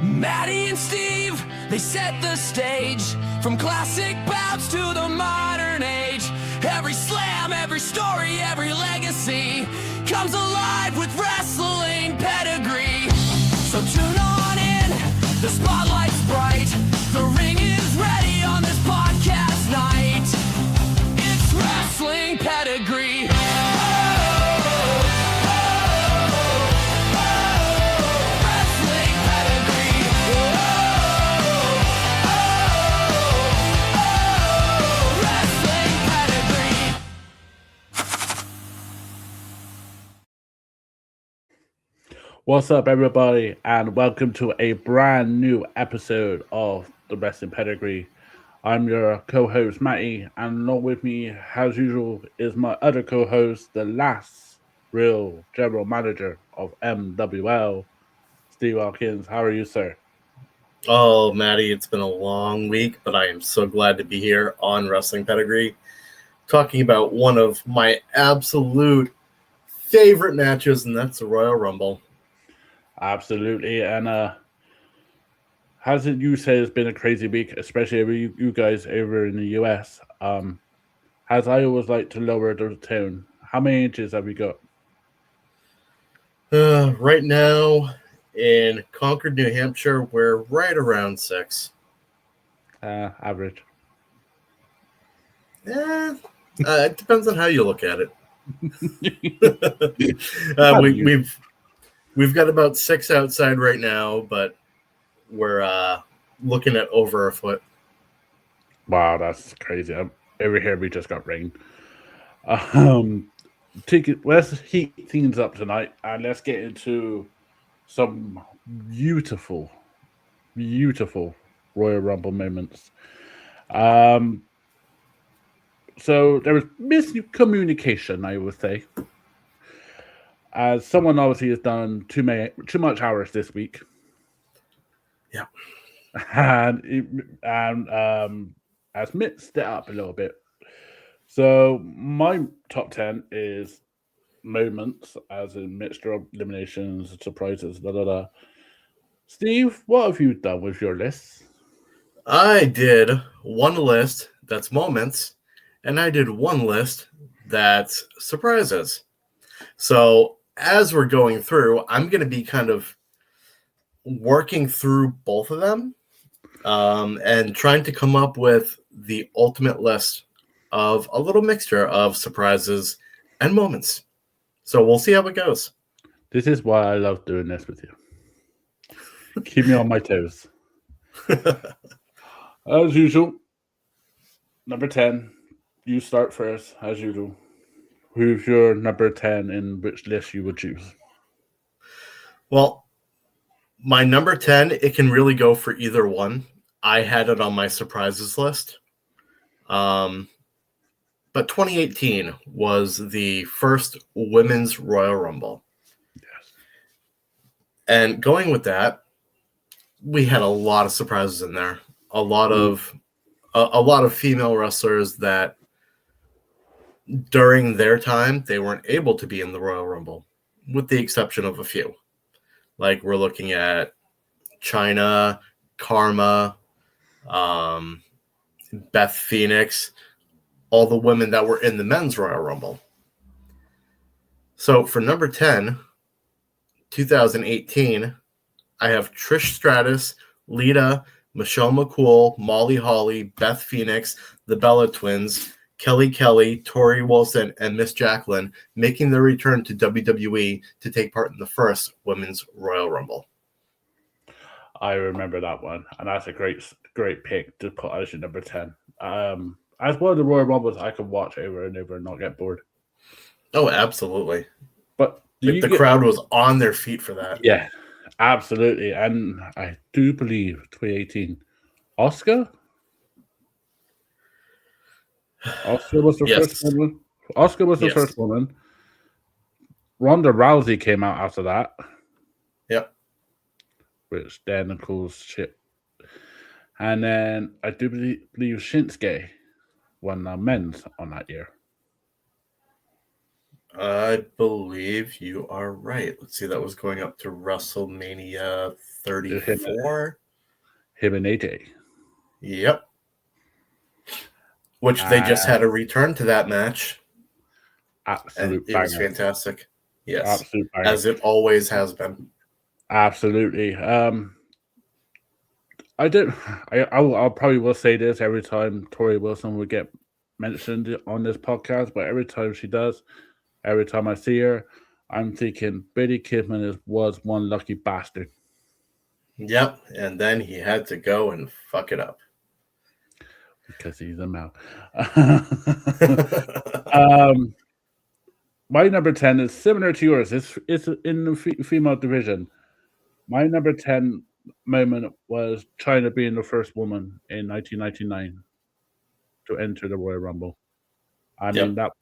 Matty and Steve, they set the stage. From classic bouts to the modern age. Every slam, every story, every legacy comes alive with wrestling pedigree. So tune on in, the spotlight's bright. The ring is ready on this podcast night. It's wrestling pedigree. What's up, everybody, and welcome to a brand new episode of the Wrestling Pedigree. I'm your co-host, Matty, and along with me, as usual, is my other co-host, the last real general manager of MWL, Steve Hawkins. How are you, sir? Oh, Matty, it's been a long week, but I am so glad to be here on Wrestling Pedigree, talking about one of my absolute favorite matches, and that's the Royal Rumble. Absolutely, and as you say, it's been a crazy week, especially for you guys over in the US. As I always like to lower the tone, how many inches have we got? Right now in Concord, New Hampshire, we're right around 6. Average. It depends on how you look at it. We've got about 6 outside right now, but we're looking at over a foot. Wow, that's crazy. Over here, we just got rain. Let's heat things up tonight, and let's get into some beautiful, beautiful Royal Rumble moments. So there was miscommunication, I would say, as someone obviously has done too much hours this week. Yeah, and has mixed it up a little bit. So my top 10 is moments, as in mixture of eliminations, surprises, da da da. Steve, what have you done with your lists? I did one list that's moments, and I did one list that's surprises. So as we're going through, I'm going to be kind of working through both of them and trying to come up with the ultimate list of a little mixture of surprises and moments. So we'll see how it goes. This is why I love doing this with you. Keep me on my toes. As usual, number 10, you start first, as usual. Who's your number 10 in which list you would choose? Well, my number 10, it can really go for either one. I had it on my surprises list. But 2018 was the first Women's Royal Rumble. Yes. And going with that, we had a lot of surprises in there. A lot of female wrestlers that during their time, they weren't able to be in the Royal Rumble, with the exception of a few. Like we're looking at Chyna, Karma, Beth Phoenix, all the women that were in the Men's Royal Rumble. So for number 10, 2018, I have Trish Stratus, Lita, Michelle McCool, Molly Holly, Beth Phoenix, the Bella Twins, Kelly Kelly, Tori Wilson, and Miss Jacqueline making their return to WWE to take part in the first Women's Royal Rumble. I remember that one, and that's a great pick to put as your number 10. As one of the Royal Rumbles I could watch over and over and not get bored. Oh, absolutely. But the crowd was on their feet for that. Yeah, absolutely. And I do believe 2018, Oscar was the first woman. Oscar was the first woman. Ronda Rousey came out after that. Yep. Which then caused shit. And then I do believe Shinsuke won the men's on that year. I believe you are right. Let's see, that was going up to WrestleMania 34. Him and AJ. Yep. Which they just had a return to that match. Absolute and it banger. was fantastic. Yes. Absolute banger. As it always has been. Absolutely. I'll probably will say this every time Tori Wilson will get mentioned on this podcast, but every time she does, every time I see her, I'm thinking Billy Kidman was one lucky bastard. Yep, and then he had to go and fuck it up. Because he's a male. My number 10 is similar to yours. It's in the female division. My number 10 moment was China being the first woman in 1999 to enter the Royal Rumble. I mean, that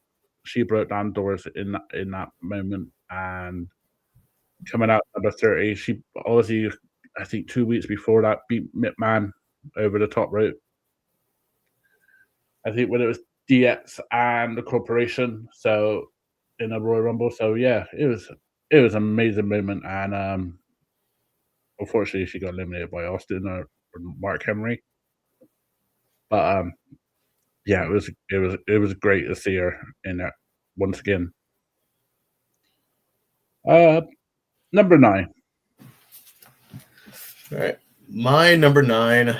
she broke down doors in that moment, and coming out number 30, she obviously, I think 2 weeks before that, beat McMahon over the top rope. I think when it was DX and the Corporation, so in the Royal Rumble. So yeah, it was an amazing moment, and unfortunately she got eliminated by Austin or Mark Henry. But yeah, it was great to see her in that once again. Number 9. All right. My number 9.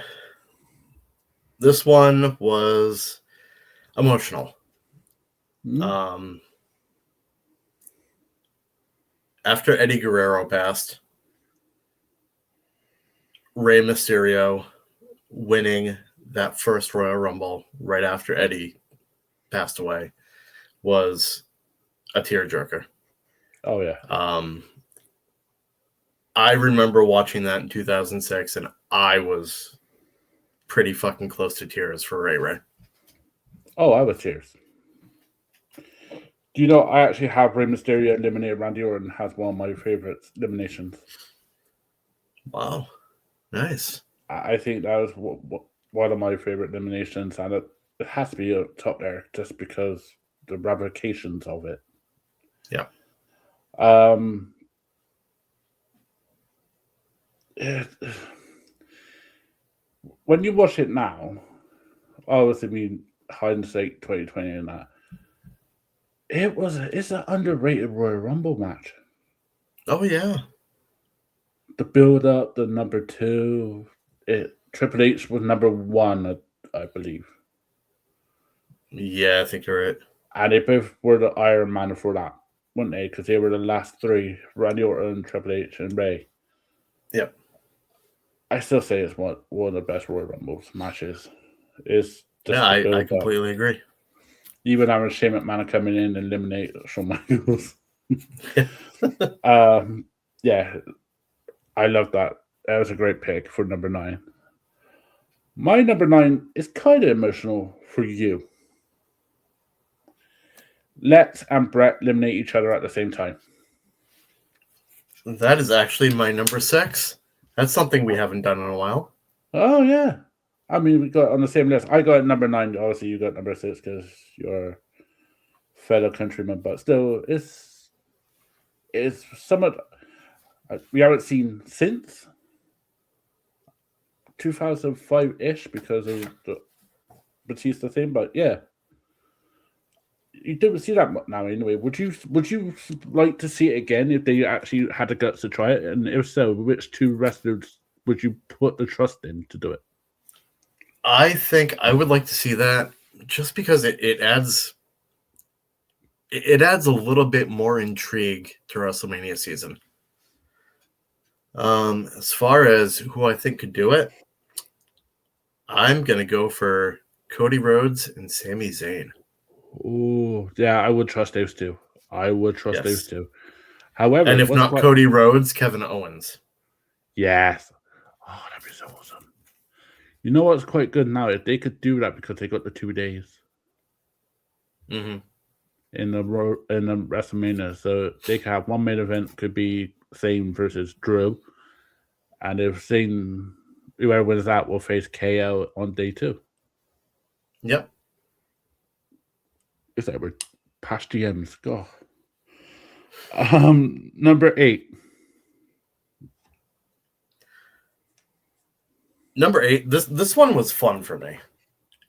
This one was emotional. Mm-hmm. After Eddie Guerrero passed, Rey Mysterio winning that first Royal Rumble right after Eddie passed away was a tearjerker. Oh yeah. I remember watching that in 2006, and I was pretty fucking close to tears for Ray. Oh, I was tears. Do you know I actually have Rey Mysterio eliminated Randy Orton as one of my favorite eliminations? Wow, nice. I think that was one of my favorite eliminations, and it has to be up top there just because the ramifications of it. Yeah. When you watch it now, obviously, I mean, hindsight 2020 and that, it's an underrated Royal Rumble match. Oh yeah. The build up, the number 2, Triple H was number 1, I believe. Yeah, I think you're right. And they both were the Iron Man for that, weren't they? Because they were the last 3: Randy Orton, Triple H, and Ray. Yep. I still say it's one of the best Royal Rumble matches. It's just I completely agree. Even having Shane McMahon coming in and eliminate Shawn Michaels. Yeah, I love that. That was a great pick for number 9. My number 9 is kind of emotional for you. Lex and Brett eliminate each other at the same time. That is actually my number 6. That's something we haven't done in a while. Oh, yeah. I mean, we got on the same list. I got number 9. Obviously, you got number 6 because you're a fellow countryman. But still, it's somewhat we haven't seen since 2005-ish because of the Batista thing. But yeah, you don't see that much now anyway. Would you like to see it again if they actually had the guts to try it? And if so, which 2 wrestlers would you put the trust in to do it? I think I would like to see that just because it adds a little bit more intrigue to WrestleMania season. As far as who I think could do it, I'm gonna go for Cody Rhodes and Sami Zayn. Oh, yeah, I would trust those 2. I would trust those 2. However, and if not Cody Rhodes, Kevin Owens. Yes. Oh, that'd be so awesome. You know what's quite good now? If they could do that because they got the 2 days in the WrestleMania, so they could have one main event could be Zayn versus Drew, and if Zayn, whoever wins that, will face KO on day 2. Yep. Is that we're past GMs? Go. Number 8. Number 8. This one was fun for me,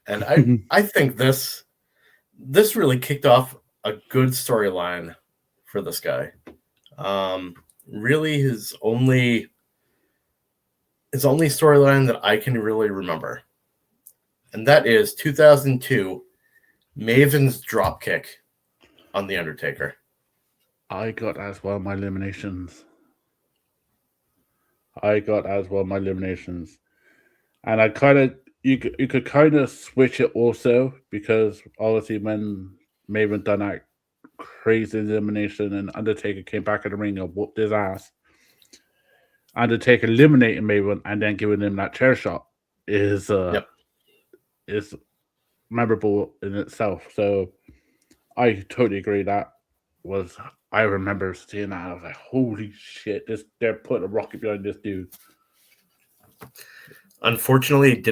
and I think this really kicked off a good storyline for this guy. Really, his only storyline that I can really remember, and that is 2002 Maven's dropkick on the Undertaker. I got as well my eliminations. And I kind of you could kind of switch it also, because obviously when Maven done that crazy elimination and Undertaker came back in the ring and whooped his ass, Undertaker eliminating Maven and then giving him that chair shot is is memorable in itself. So I totally agree. I remember seeing that. I was like, holy shit! They're putting a rocket behind this dude. Unfortunately, it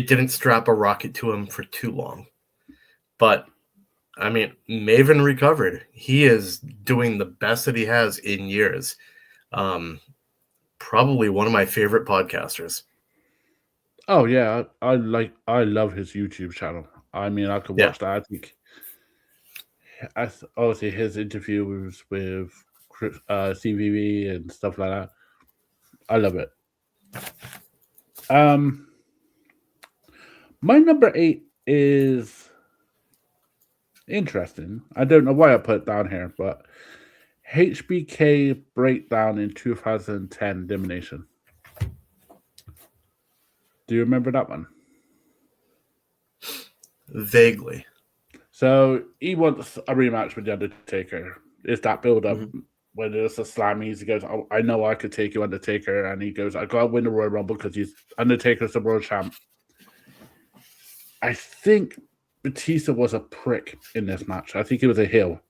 didn't strap a rocket to him for too long. But I mean, Maven recovered. He is doing the best that he has in years. Probably one of my favorite podcasters. Oh yeah, I love his YouTube channel. I mean, I could watch that. I think obviously his interviews with CVV and stuff like that. I love it. My number 8 is interesting. I don't know why I put it down here, but HBK breakdown in 2010 elimination. Do you remember that one? Vaguely. So he wants a rematch with the Undertaker. It's that build up when there's a slam. He goes, oh, I know I could take you, Undertaker. And he goes, I got to win the Royal Rumble because he's Undertaker's the world champ. I think Batista was a prick in this match. I think he was a heel.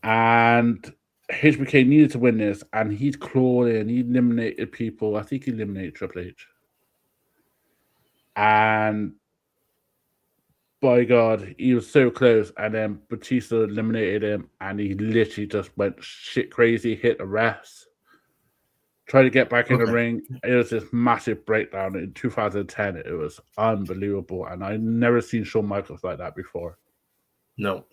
And HBK needed to win this, and he'd clawed in, he eliminated people. I think he eliminated Triple H. And by God, he was so close, and then Batista eliminated him, and he literally just went shit crazy, hit the refs, tried to get back in the ring. It was this massive breakdown in 2010. It was unbelievable, and I've never seen Shawn Michaels like that before. No.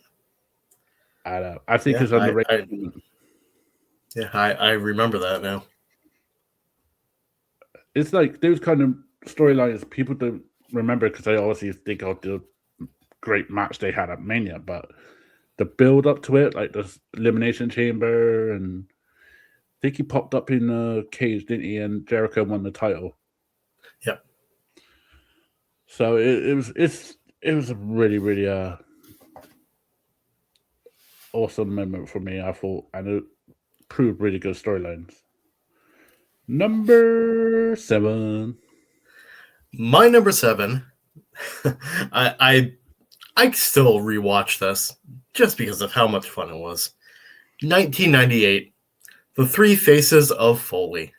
I think it's underrated. I remember that now. It's like those kind of storylines people don't remember because they obviously think of the great match they had at Mania, but the build up to it, like the Elimination Chamber, and I think he popped up in the cage, didn't he? And Jericho won the title. Yep. So it was a really, really awesome moment for me, I thought, and it proved really good storylines. Number 7. My number 7. I still rewatch this just because of how much fun it was. 1998, The Three Faces of Foley.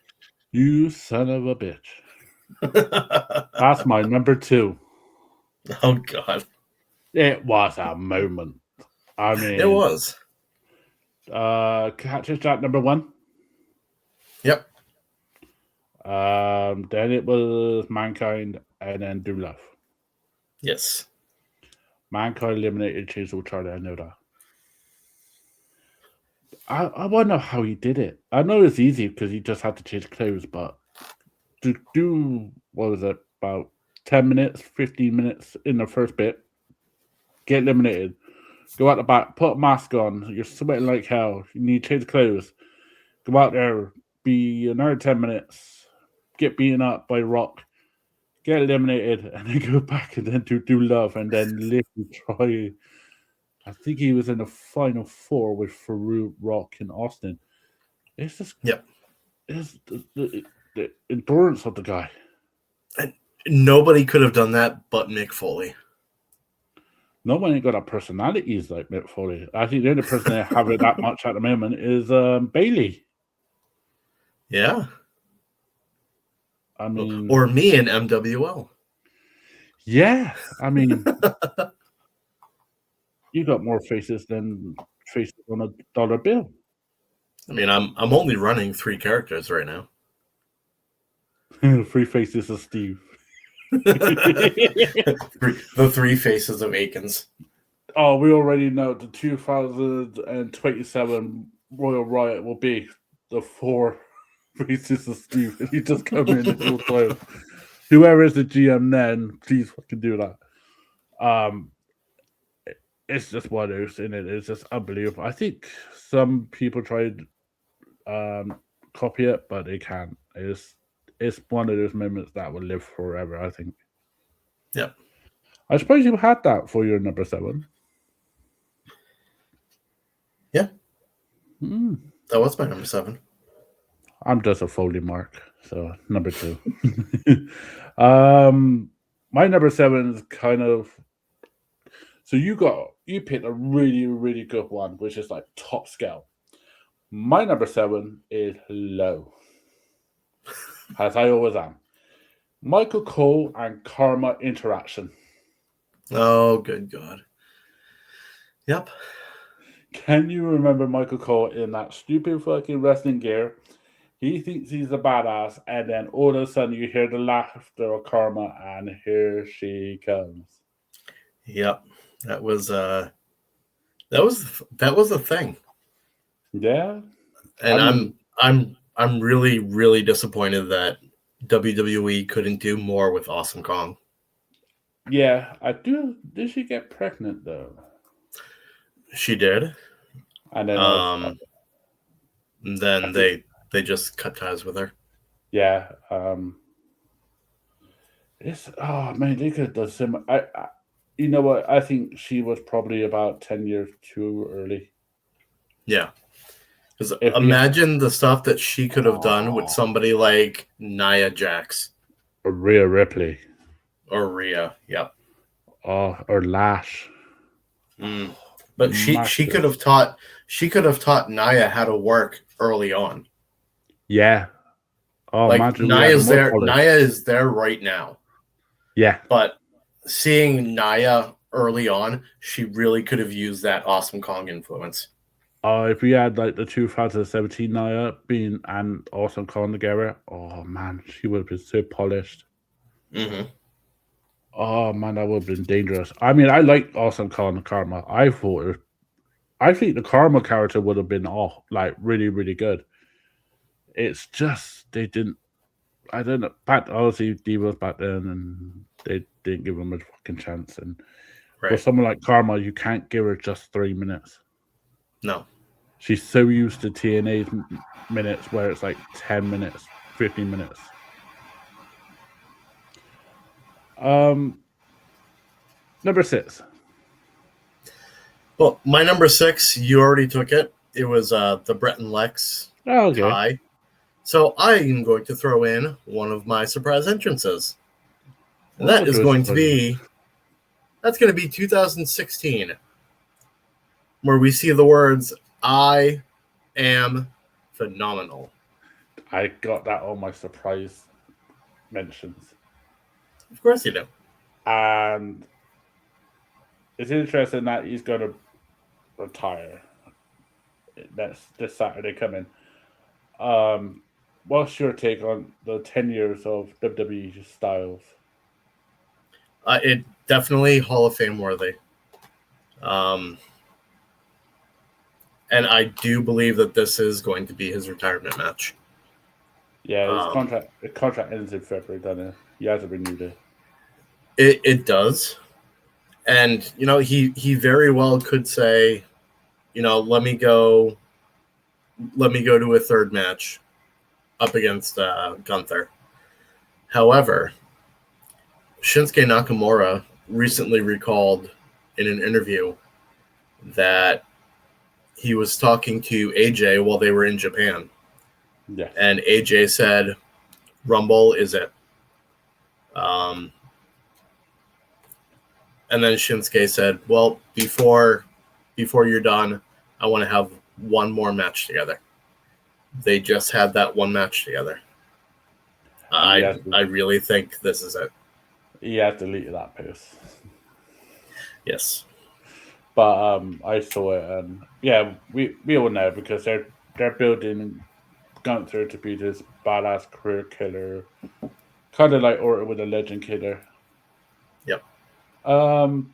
You son of a bitch. That's my number 2. Oh, God. It was a moment. I mean, it was. Cactus Jack number 1. Yep. Then it was Mankind, and then Do Love. Yes. Mankind eliminated Chisel Charlie. I know that. I wonder how he did it. I know it's easy because he just had to change clothes, but to do, what was it, about 10 minutes, 15 minutes in the first bit, get eliminated, go out the back, put a mask on, you're sweating like hell, you need to change clothes, go out there, be another 10 minutes, get beaten up by Rock, get eliminated, and then go back and then do Love, and then literally try. I think he was in the final 4 with Farouk, Rock, and Austin. It's just, it's the endurance of the guy. And nobody could have done that but Mick Foley. Nobody got a personalities like Mick Foley. I think the only person that have it that much at the moment is Bailey. Yeah. I mean, or me in MWL. Yeah, I mean, you got more faces than faces on a dollar bill. I mean, I'm only running 3 characters right now. Three Faces of Steve. The three faces of Akins. Oh, we already know the 2027 Royal Riot will be the four Faces of Steve. And he just come in the whole time. Whoever is the GM then, please fucking do that. It's just one of those, and it's just unbelievable. I think some people tried copy it, but they can't. It's one of those moments that will live forever. I think. Yep. I suppose you had that for your number 7. Yeah. Mm. That was my number 7. I'm just a Foley mark, so number 2. My number 7 is kind of. So you picked a really really good one, which is like top scale. My number 7 is low, as I always am. Michael Cole and Karma interaction. Oh, good God. Yep. Can you remember Michael Cole in that stupid fucking wrestling gear? He thinks he's a badass, and then all of a sudden you hear the laughter of Karma, and here she comes. Yep. That was a thing. Yeah, And I'm really really disappointed that WWE couldn't do more with Awesome Kong. yeah. I do. Did she get pregnant though? She did. And then Then they just cut ties with her. yeah. It's man, they could have done some. You know what? I think she was probably about 10 years too early. Yeah. Because If we imagine the stuff that she could have done with somebody like Nia Jax Rhea Ripley, or Rhea. Yep. or Lash. But she could have taught Nia how to work early on. Yeah. Oh, like Nia is there right now. Yeah. But seeing Nia early on, she really could have used that Awesome Kong influence. If we had like the 2017 Nia being and Awesome Kong together, oh man, she would have been so polished. Mm-hmm. Oh man, that would have been dangerous. I mean, I like Awesome Kong and Karma. I think the Karma character would have been like really, really good. It's just they didn't. I don't know. Obviously, Divas back then, and they didn't give him a fucking chance. And for someone like Karma, you can't give her just 3 minutes. No. She's so used to TNA's minutes where it's like 10 minutes, 15 minutes. Number 6. Well, my number 6, you already took it. It was the Brett and Lex tie. So I am going to throw in one of my surprise entrances. And that is going to be 2016, where we see the words, "I am phenomenal." I got that on my surprise mentions. Of course you do. And it's interesting that he's going to retire. That's this Saturday coming. What's your take on the 10 years of WWE Styles? It definitely Hall of Fame worthy. And I do believe that this is going to be his retirement match. Yeah, his contract ends in February, doesn't it? He hasn't renewed it. It does. And, he very well could say, let me go to a third match up against Gunther. However, Shinsuke Nakamura recently recalled in an interview that he was talking to AJ while they were in Japan. Yeah. And AJ said, Rumble is it. And then Shinsuke said, well, before you're done, I want to have one more match together. They just had that one match together. I really think this is it. He has deleted that post. Yes. But I saw it, and yeah, we all know because they're building Gunther to be this badass career killer, Kind of like Orton with a legend killer. Yep. Um,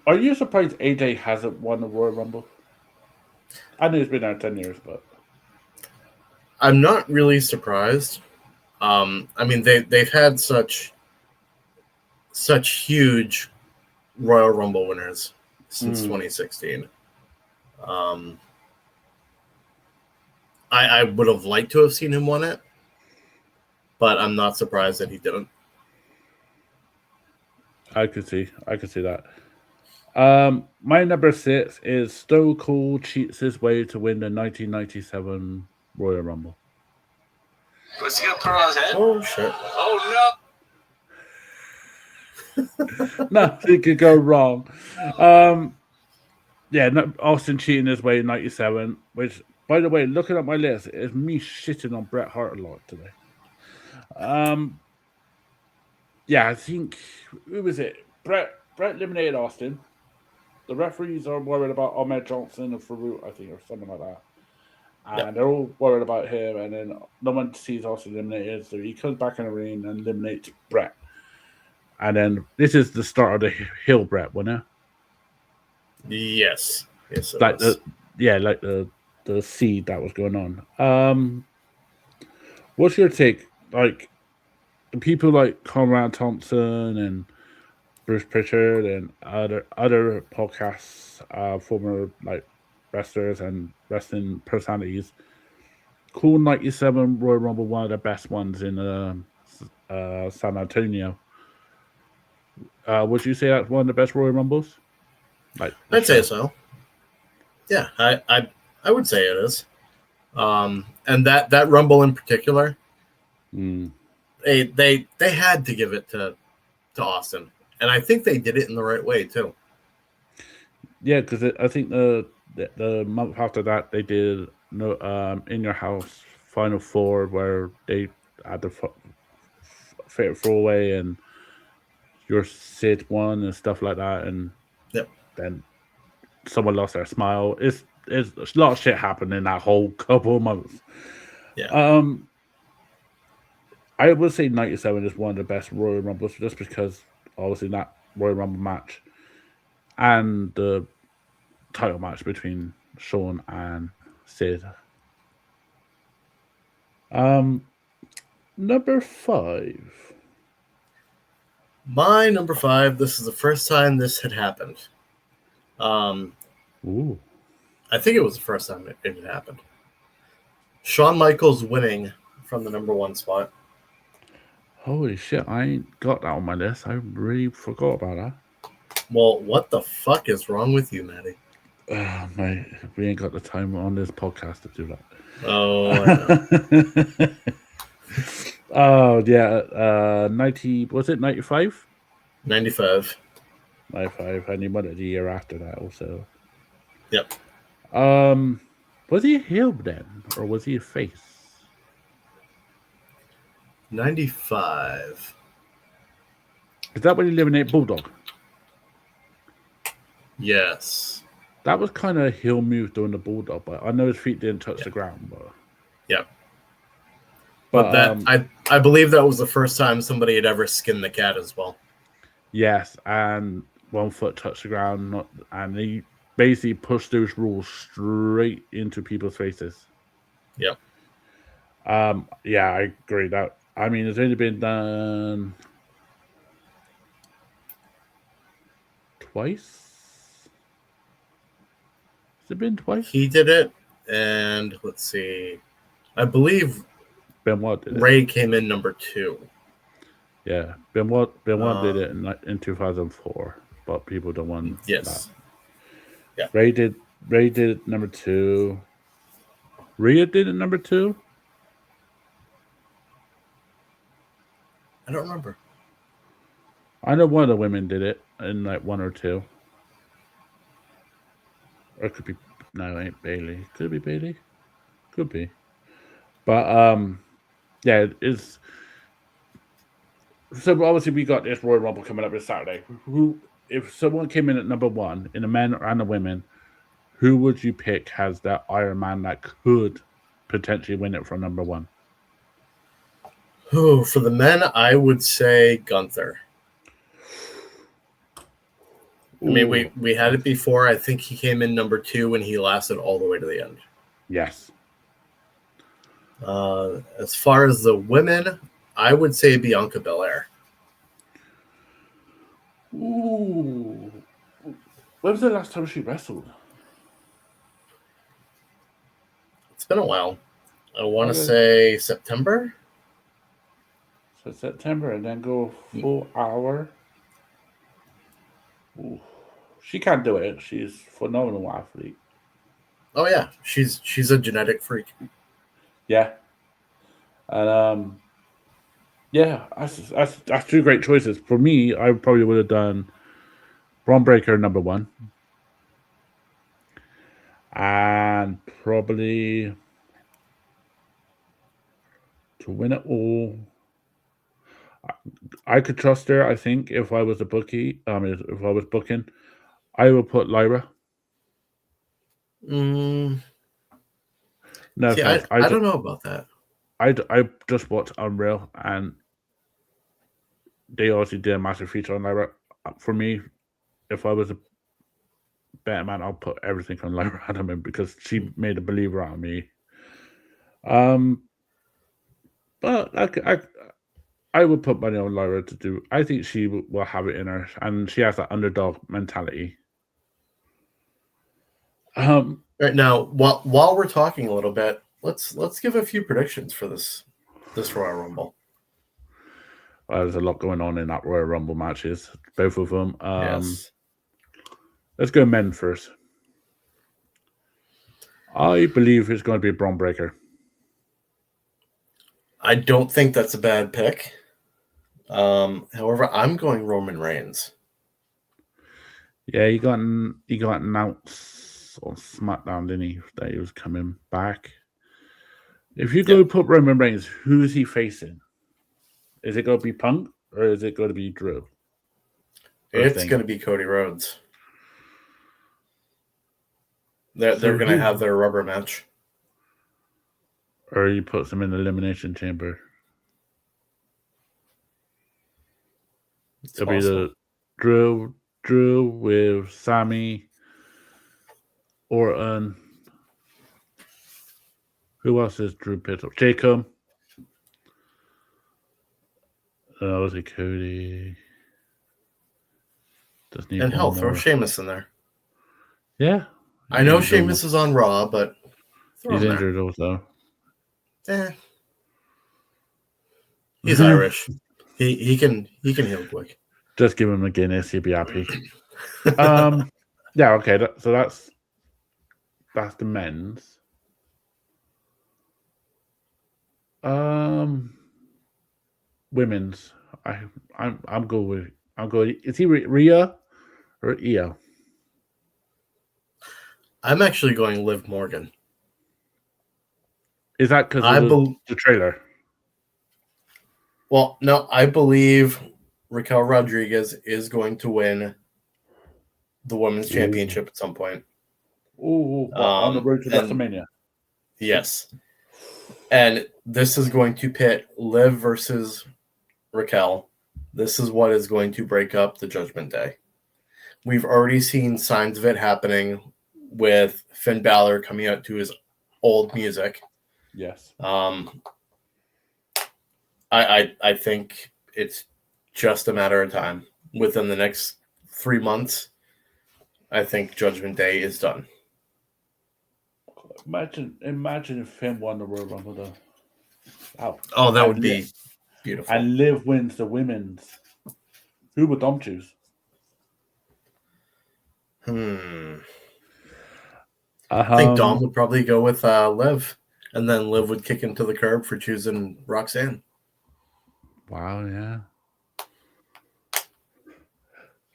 are you surprised AJ hasn't won the Royal Rumble? I know he's been there 10 years, but I'm not really surprised. I mean, they've had such huge Royal Rumble winners since 2016. I would have liked to have seen him win it, but I'm not surprised that he didn't. I could see that. My number 6 is Stone Cold cheats his way to win the 1997 Royal Rumble. What's he gonna put on his head? Oh shit! Oh no! Nothing could go wrong. Yeah, Austin cheating his way in 97, which, by the way, looking at my list, is me shitting on Bret Hart a lot today. Yeah, I think, who was it? Bret eliminated Austin. The referees are worried about Ahmed Johnson and Farouk, I think, or something like that. And they're all worried about him, and then no one sees Austin eliminated, so he comes back in the ring and eliminates Bret. And then this is the start of the heel Bret, wasn't it? Yes. Like the seed that was going on. What's your take? Like people like Conrad Thompson and Bruce Pritchard and other podcasts, former like wrestlers and wrestling personalities, call 97 Royal Rumble one of the best ones in San Antonio. Would you say that's one of the best Royal Rumbles? I'd say so. Yeah, I would say it is. And that Rumble in particular, they had to give it to Austin, and I think they did it in the right way too. Yeah, because I think the month after that they did In Your House Final Four where they had the fatal throwaway and your Sid won and stuff like that, and then someone lost their smile. It's a lot of shit happened in that whole couple of months. Yeah. I would say 97 is one of the best Royal Rumbles just because obviously that Royal Rumble match and the title match between Shawn and Sid. Number 5. My number 5, this is the first time this had happened. Ooh. I think it was the first time it had happened. Shawn Michaels winning from the number 1 spot. Holy shit, I ain't got that on my list. I really forgot about that. Well, what the fuck is wrong with you, Matty? Mate, we ain't got the time on this podcast to do that. Oh, I know. Oh, yeah. 90, was it 95? 95. 95, and he won it the year after that also. Yep. Was he a heel then, or was he a face? 95. Is that when he eliminated Bulldog? Yes. That was kind of a heel move doing the Bulldog, but I know his feet didn't touch the ground. But yep. But that I believe that was the first time somebody had ever skinned the cat as well. Yes, and one foot touched the ground, and he basically pushed those rules straight into people's faces. Yep. Yeah, I agree that. I mean, it's only been done twice. Has it been twice? He did it, and let's see. I believe Benoit did it. Ray came in number 2. Yeah, Benoit did it in 2004, but people don't want yes. that. Yeah. Ray did number 2. Rhea did it number 2. I don't remember. I know one of the women did it in like 1 or 2. Or it could be no, it ain't Bailey. Could it be Bailey? Could be. But yeah, it's so obviously we got this Royal Rumble coming up this Saturday. Who, if someone came in at number 1 in the men and the women, who would you pick as that Iron Man that could potentially win it from number one? Oh, for the men, I would say Gunther. I mean, Ooh, we had it before. I think he came in number 2 and he lasted all the way to the end. yes. As far as the women, I would say Bianca Belair. Ooh. When was the last time she wrestled? It's been a while. I want to Okay. say September. So September and then go full hour. Ooh. She can't do it. She's a phenomenal athlete. Oh yeah, she's a genetic freak. Yeah. And yeah, that's two great choices. For me, I probably would have done Braun Breaker number one. And probably to win it all. I could trust her, I think, if I was a bookie. If I was booking, I would put Lyra. Mm, No see, offense. I don't know about that. I just watched Unreal and they obviously did a massive feature on Lyra. For me, if I was a better man, I'll put everything on Lyra Adamant because she made a believer out of me. But I would put money on Lyra to do. I think she will have it in her, and she has that underdog mentality. Right now, while we're talking a little bit, let's give a few predictions for this Royal Rumble. There's a lot going on in that Royal Rumble matches, both of them. Yes. Let's go men first. I believe it's going to be Braun Breaker. I don't think that's a bad pick. However, I'm going Roman Reigns. Yeah, he got announced on SmackDown, didn't he, that he was coming back. If you go put Roman Reigns, who is he facing? Is it going to be Punk or is it going to be Drew? It's going to be Cody Rhodes. They're going to have their rubber match. Or you put them in the elimination chamber. It'll be the Drew with Sammy, Orton. Who else is Drew picked up? Jacob. Was it Cody? Just need and one hell, more. throw Sheamus in there. Yeah. I know Sheamus is on Raw, but he's injured also. He's Irish. He can heal quick. Just give him a Guinness, he'll be happy. Yeah, okay. So that's the men's. Women's. I'm going. Is he Rhea or Io? I'm actually going Liv Morgan. Is that because of the trailer? Well, no, I believe Raquel Rodriguez is going to win the women's championship at some point. On the road to WrestleMania. Yes. And this is going to pit Liv versus Raquel. This is what is going to break up the Judgment Day. We've already seen signs of it happening with Finn Balor coming out to his old music. Yes. I think it's just a matter of time. Within the next 3 months, I think Judgment Day is done. Imagine if Finn won the Royal Rumble though. Wow. Oh, that would be beautiful. And Liv wins the women's. Who would Dom choose? I think Dom would probably go with Liv, and then Liv would kick into the curb for choosing Roxanne. Wow, yeah.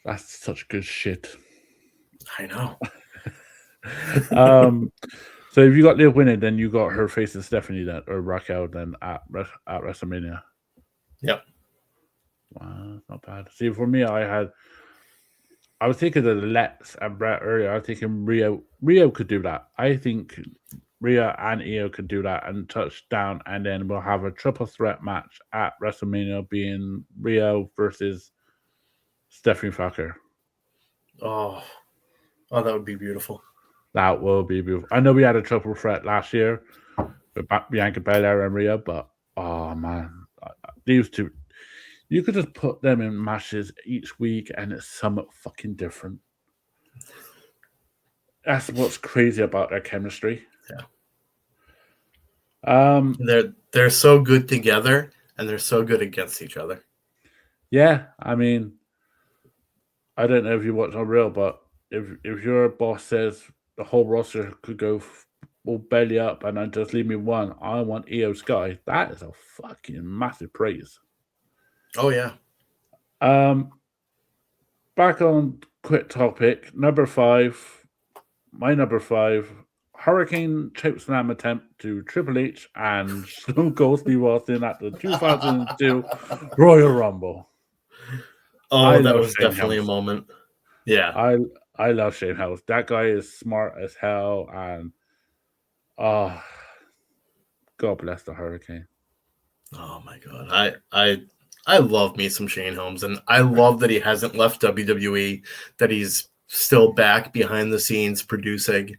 That's such good shit. I know. So if you got Liv winning, then you got her facing Stephanie then, or Raquel then at WrestleMania. Yep. Wow, not bad. See, for me, I was thinking of Lex and Brett earlier. I was thinking Rio could do that. I think Rhea and Io could do that and touch down, and then we'll have a triple threat match at WrestleMania, being Rhea versus Stephanie Fucker. Oh, that would be beautiful. That will be beautiful. I know we had a triple threat last year with Bianca Belair and Rhea, but oh man, these two, you could just put them in matches each week, and it's somewhat fucking different. That's what's crazy about their chemistry. Yeah. They're so good together, and they're so good against each other. Yeah, I mean, I don't know if you watch on Real, but if your boss says the whole roster could go all belly up and then just leave me one, I want Io Sky. That is a fucking massive praise. Oh yeah. Back on quick topic, number 5. My number 5, Hurricane chokeslam attempt to Triple H and Stone Cold Steve Austin at the 2002 Royal Rumble. Oh, that was definitely a moment. Yeah. I love Shane Helms. That guy is smart as hell, and God bless the Hurricane. Oh my god. I love me some Shane Helms, and I love that he hasn't left WWE, that he's still back behind the scenes producing,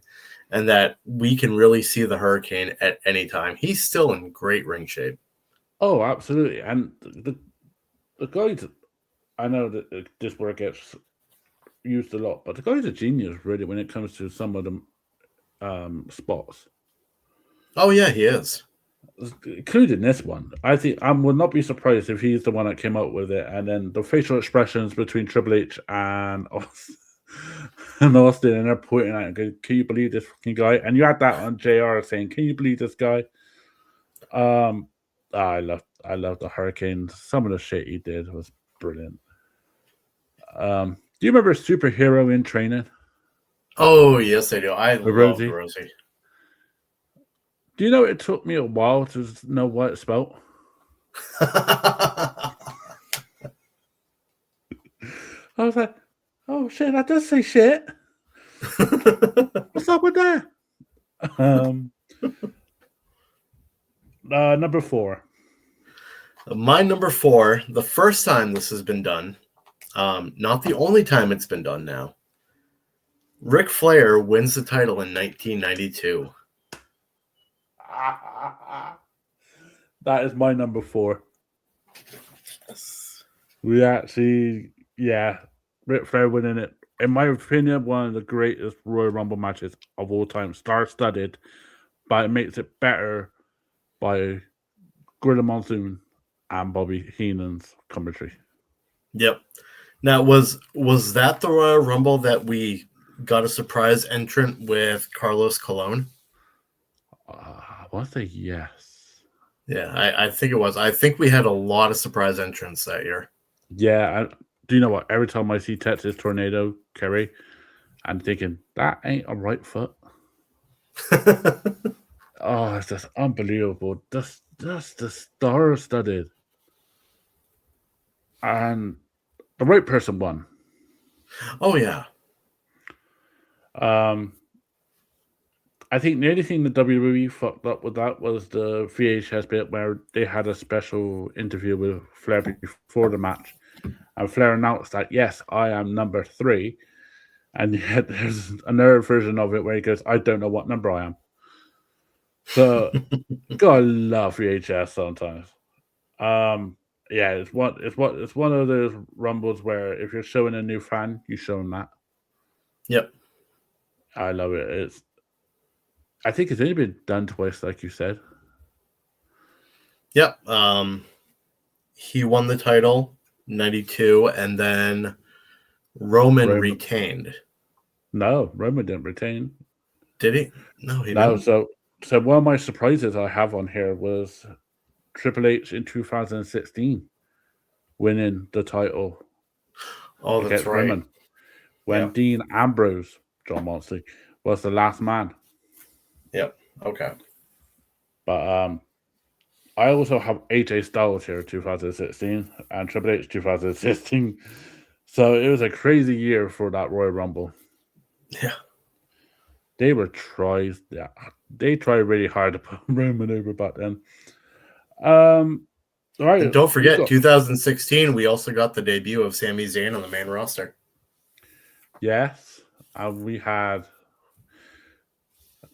and that we can really see the Hurricane at any time. He's still in great ring shape. Oh, absolutely. And the guys, I know that this word gets used a lot, but the guy's a genius, really, when it comes to some of the spots. Oh yeah, he is. Including this one. I think I would not be surprised if he's the one that came up with it. And then the facial expressions between Triple H and Austin, and they're pointing at it, can you believe this fucking guy? And you had that on JR saying, can you believe this guy? I love the Hurricane. Some of the shit he did was brilliant. Do you remember Superhero in Training? Oh yes, I do. I love Rosie. Do you know it took me a while to know what it's spelled? I was like, oh shit, that does say shit. What's up with that? Number 4. My number 4, the first time this has been done, not the only time it's been done now. Ric Flair wins the title in 1992. That is my number 4. We actually, Ric Flair winning it. In my opinion, one of the greatest Royal Rumble matches of all time. Star-studded, but it makes it better by Gorilla Monsoon and Bobby Heenan's commentary. Yep. Now, was that the Royal Rumble that we got a surprise entrant with Carlos Colon? I want to say yes. Yeah, I think it was. I think we had a lot of surprise entrants that year. Yeah, do you know what? Every time I see Texas Tornado Kerry, I'm thinking, that ain't a right foot. Oh, it's just unbelievable. Just the star-studded. And the right person won. Oh, yeah. I think the only thing the WWE fucked up with that was the VHS bit where they had a special interview with Flair before the match. And Flair announced that, yes, I am number 3. And yet there's another version of it where he goes, I don't know what number I am. So, God, I love VHS sometimes. Yeah, it's one of those rumbles where if you're showing a new fan, you show them that. Yep. I love it. I think it's only been done twice, like you said. Yep. He won the title, 92, and then Roman retained. No, Roman didn't retain. Did he? No, he didn't. So one of my surprises I have on here was Triple H in 2016 winning the title. Oh, that's right. Roman, when Dean Ambrose, John Moxley, was the last man. Yep. Okay. But I also have AJ Styles here 2016 and Triple H 2016. So it was a crazy year for that Royal Rumble. Yeah. They were tries. Yeah, they tried really hard to put Roman over back then. All right, And don't we forget, got 2016, we also got the debut of Sami Zayn on the main roster. yes, and we had.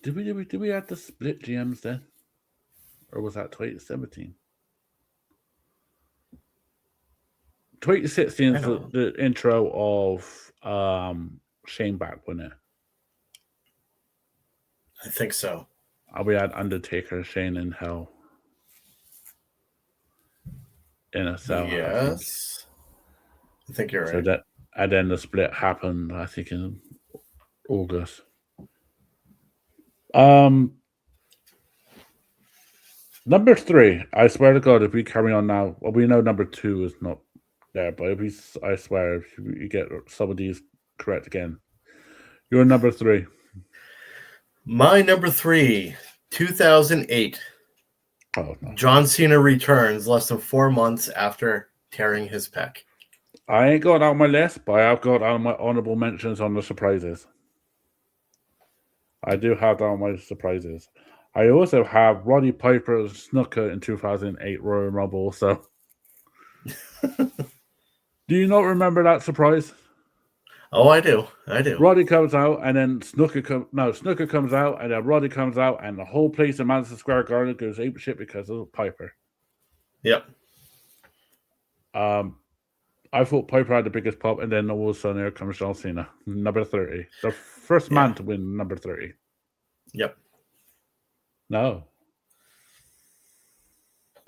Did we have the split GMs then, or was that 2017? 2016 I is don't know. the intro of Shane back, wasn't it? I think so. We had Undertaker, Shane in Hell in a cell, I think. Yes. I think you're So right. that and then the split happened, I think, in August. Um, number 3. I swear to God, if we carry on now, well, we know number 2 is not there, but I swear, if you get some of these correct again, you're number 3. My number 3, 2008. Oh no, John Cena returns less than 4 months after tearing his pec. I ain't got it on my list, but I've got on my honorable mentions on the surprises. I do have that on my surprises. I also have Roddy Piper Snooker in 2008 Royal Rumble. So, do you not remember that surprise? Oh, I do. I do. Roddy comes out, and then Snooker comes out, and then Roddy comes out, and the whole place in Madison Square Garden goes ape shit because of Piper. Yep. I thought Piper had the biggest pop, and then all of a sudden here comes John Cena, number 30, the first man to win number 30. Yep. No,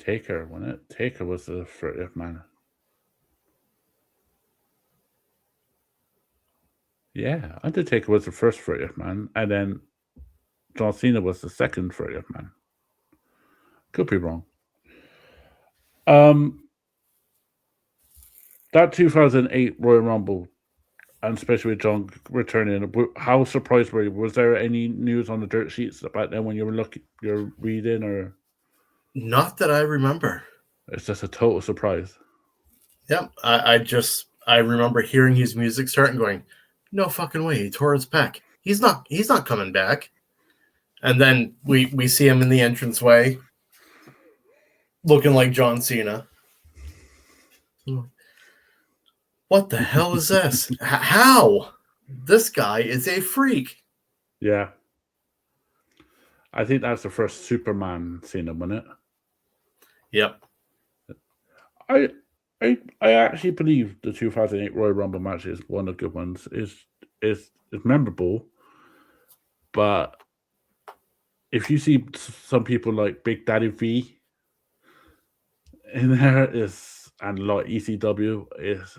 Taker, wasn't it? Taker was the 30th man. Yeah, Undertaker was the first 30th man, and then John Cena was the second 30th man. Could be wrong. That 2008 Royal Rumble, and especially with John returning, how surprised were you? Was there any news on the dirt sheets about then when you were you're reading, or Not that I remember. it's just a total surprise? Yep. I remember hearing his music start and going, no fucking way, he tore his pec. He's not coming back. And then we see him in the entranceway looking like John Cena. What the hell is this? How? This guy is a freak. Yeah. I think that's the first Superman Cena, wasn't it? Yep. I actually believe the 2008 Royal Rumble match is one of the good ones. Is memorable, but if you see some people like Big Daddy V in there and a lot of ECW is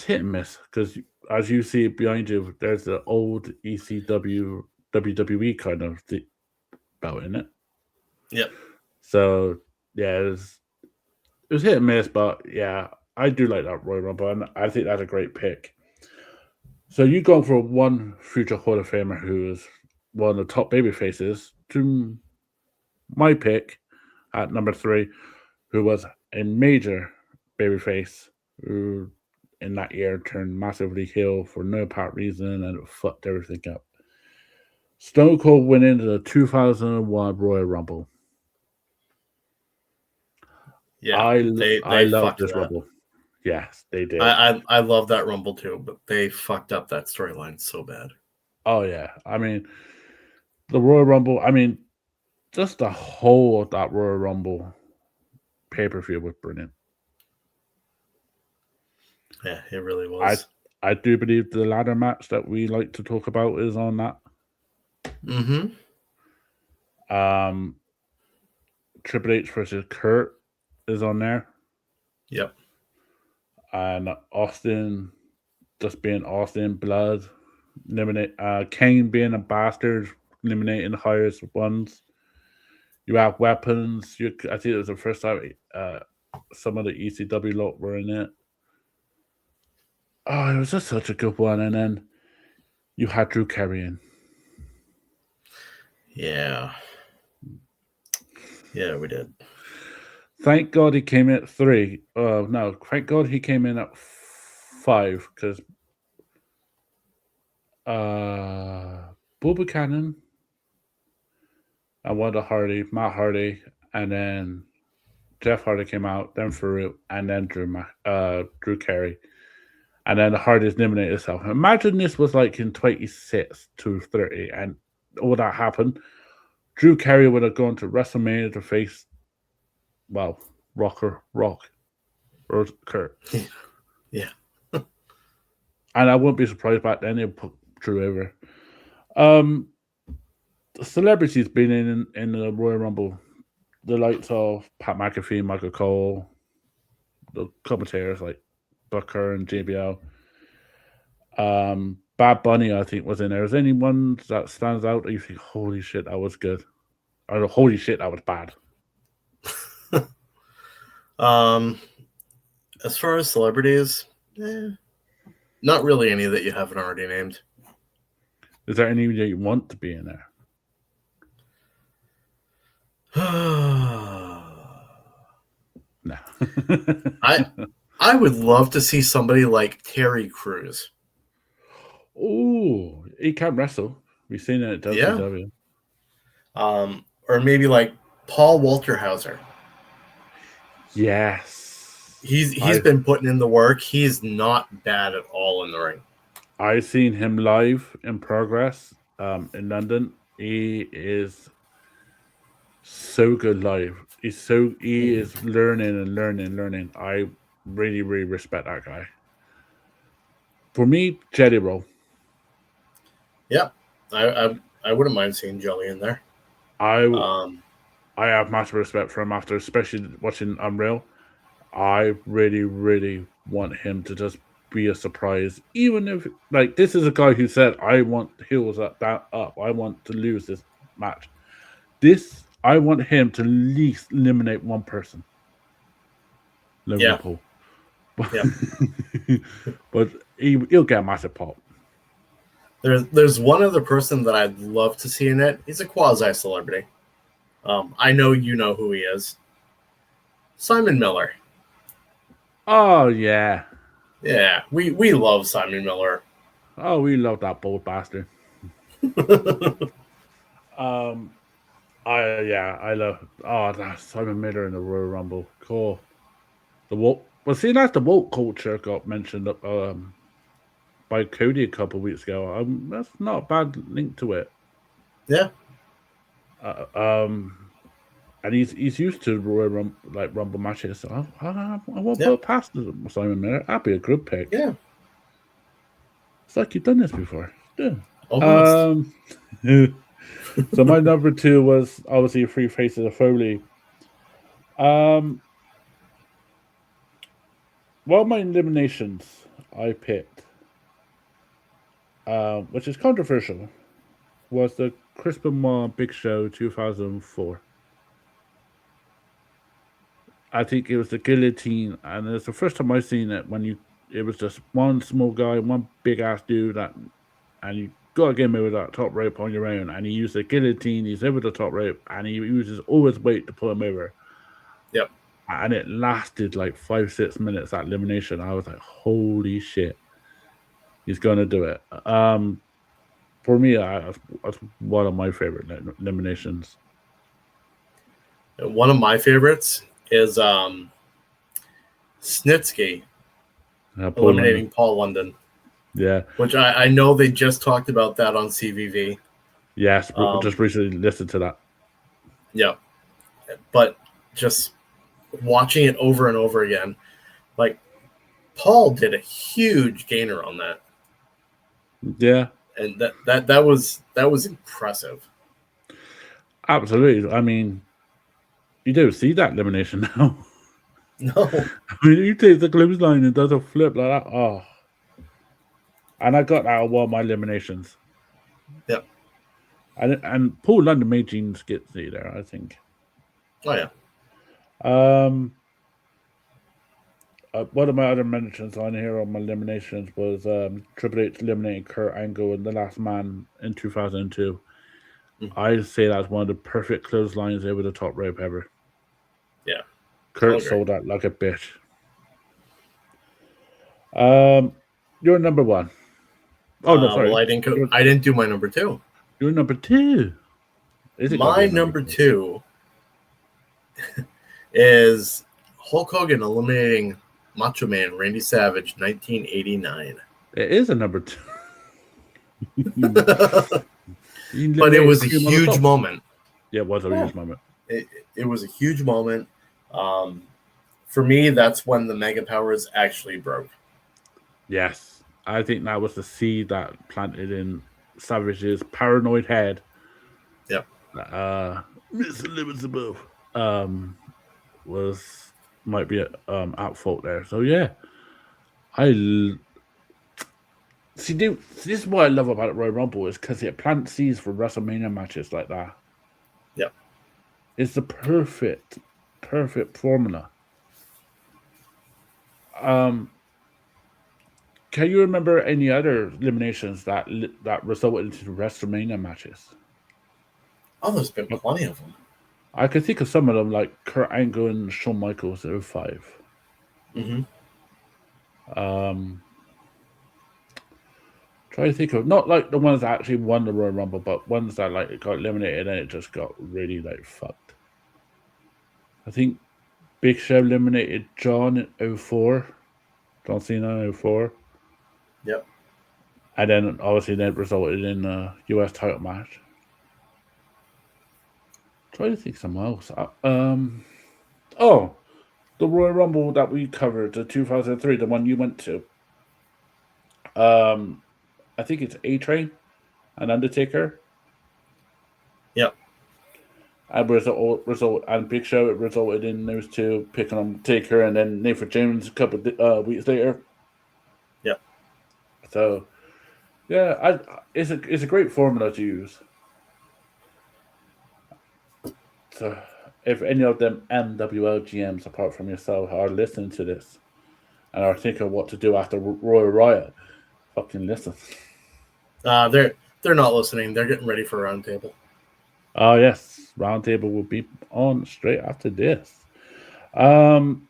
hit and miss because as you see behind you, there's the old ECW WWE kind of belt in it. Yep. So yeah, it was hit and miss, but yeah, I do like that Royal Rumble, and I think that's a great pick. So you go for one future Hall of Famer who is one of the top baby faces to my pick at number 3, who was a major babyface who in that year turned massively heel for no apparent reason and it fucked everything up. Stone Cold went into the 2001 Royal Rumble. Yeah, I love fucked this that. Rumble. Yes, they did. I love that Rumble too, but they fucked up that storyline so bad. Oh yeah, I mean the Royal Rumble. I mean, just the whole of that Royal Rumble pay-per-view was brilliant. Yeah, it really was. I do believe the ladder match that we like to talk about is on that. Mm-hmm. Triple H versus Kurt is on there. Yep. And Austin just being Austin, blood, eliminate Kane being a bastard, eliminating the highest ones. You have weapons. I think it was the first time some of the ECW lot were in it. Oh, it was just such a good one. And then you had Drew carrying. Yeah. Yeah, we did. Thank God he came in at 3. No, thank God he came in at 5 because Bull Buchanan, and Wanda Hardy, Matt Hardy, and then Jeff Hardy came out, then Farouk, and then Drew Carey. And then the Hardys eliminated itself. Imagine this was like in 26 to 30, and all that happened. Drew Carey would have gone to WrestleMania to face, well, Rock, or Kurt. Yeah. And I wouldn't be surprised back then they'd put Drew over. The celebrities been in the Royal Rumble. The likes of Pat McAfee, Michael Cole, the commentators like Booker and JBL. Bad Bunny, I think, was in there. Is there anyone that stands out that you think, holy shit, that was good? Or holy shit, that was bad? As far as celebrities, not really any that you haven't already named. Is there any that you want to be in there? No. I would love to see somebody like Terry Crews. Oh, he can wrestle. We've seen it at WCW. Or maybe like Paul Walterhauser. Yes. He's been putting in the work. He's not bad at all in the ring. I've seen him live in Progress in London. He is so good live. He is learning and learning. I really, really respect that guy. For me, Jelly Roll. Yeah, I wouldn't mind seeing Jelly in there. I have massive respect for him after, especially watching Unreal. I really, really want him to just be a surprise. Even if, like, this is a guy who said, I want heels up. I want to lose this match. I want him to at least eliminate one person. Liverpool. Yeah. But he'll get a massive pop. There's one other person that I'd love to see in it. He's a quasi-celebrity. I know you know who he is. Simon Miller. Oh, yeah. Yeah, we love Simon Miller. Oh, we love that bold bastard. I love that Simon Miller in the Royal Rumble. Cool. The woke. Well, see, that's the woke culture got mentioned by Cody a couple of weeks ago. That's not a bad link to it. Yeah. And he's used to Royal Rumble matches. So I won't put past Simon Miller. That'd be a good pick. Yeah. It's like you've done this before. Yeah. Almost. So my number 2 was obviously Three Faces of Foley. Well, my eliminations I picked, which is controversial, was the Chris Benoit Big Show 2004. I think it was the guillotine, and it's the first time I've seen it when it was just one small guy, one big ass dude, and you gotta get him over that top rope on your own. And he used the guillotine, he's over the top rope, and he uses all his weight to pull him over. Yep. And it lasted like 5-6 minutes, that elimination. I was like, holy shit, he's gonna do it. For me, that's one of my favorite eliminations. One of my favorites is Snitsky eliminating Paul London. Yeah. Which I know they just talked about that on CVV. Yes, just recently listened to that. Yeah. But just watching it over and over again, like, Paul did a huge gainer on that. Yeah. And that was impressive. Absolutely. I mean, you don't see that elimination now. No. I mean, he takes the clothesline and does a flip like that. Oh. And I got that of one of my eliminations. Yep. And Paul London made Gene Skitsy there, I think. Oh, yeah. One of my other mentions on here on my eliminations was Triple H eliminating Kurt Angle in The Last Man in 2002. Mm-hmm. I'd say that's one of the perfect clotheslines over the top rope ever. Yeah. Kurt sold that like a bitch. You're number 1. Oh, no, sorry. Well, I didn't do my number 2. You're number 2. Is it gonna be My a number number 2? 2 is Hulk Hogan eliminating Macho Man Randy Savage, 1989. It is a number 2. You But it eliminated was a Cream on the huge top. moment. Yeah, it was a Yeah. huge moment. It was a huge moment. For me, that's when the Mega Powers actually broke. Yes, I think that was the seed that planted in Savage's paranoid head. Yep. Mr. Limits above was might be at fault there. So yeah, see. This is what I love about Royal Rumble is because it plants seeds for WrestleMania matches like that. Yep. It's the perfect formula. Can you remember any other eliminations that resulted into WrestleMania matches? Oh, there's been plenty of them. I can think of some of them, like Kurt Angle and Shawn Michaels 05. Mm-hmm. Try to think of not like the ones that actually won the Royal Rumble, but ones that like got eliminated and it just got really like fucked. I think Big Show eliminated John in 04. John Cena in 04. Yep. And then obviously that resulted in a US title match. Try to think something else. Oh, the Royal Rumble that we covered, the 2003, the one you went to. I think it's A Train and Undertaker. Yep. And result and Big Show, it resulted in those two picking on Taker and then Nathan James a couple of weeks later. Yep. So yeah, it's a great formula to use. So if any of them NWL GMs apart from yourself are listening to this and are thinking what to do after Royal Riot, fucking listen. They're not listening. They're getting ready for a roundtable. Oh yes, Roundtable will be on straight after this. Um,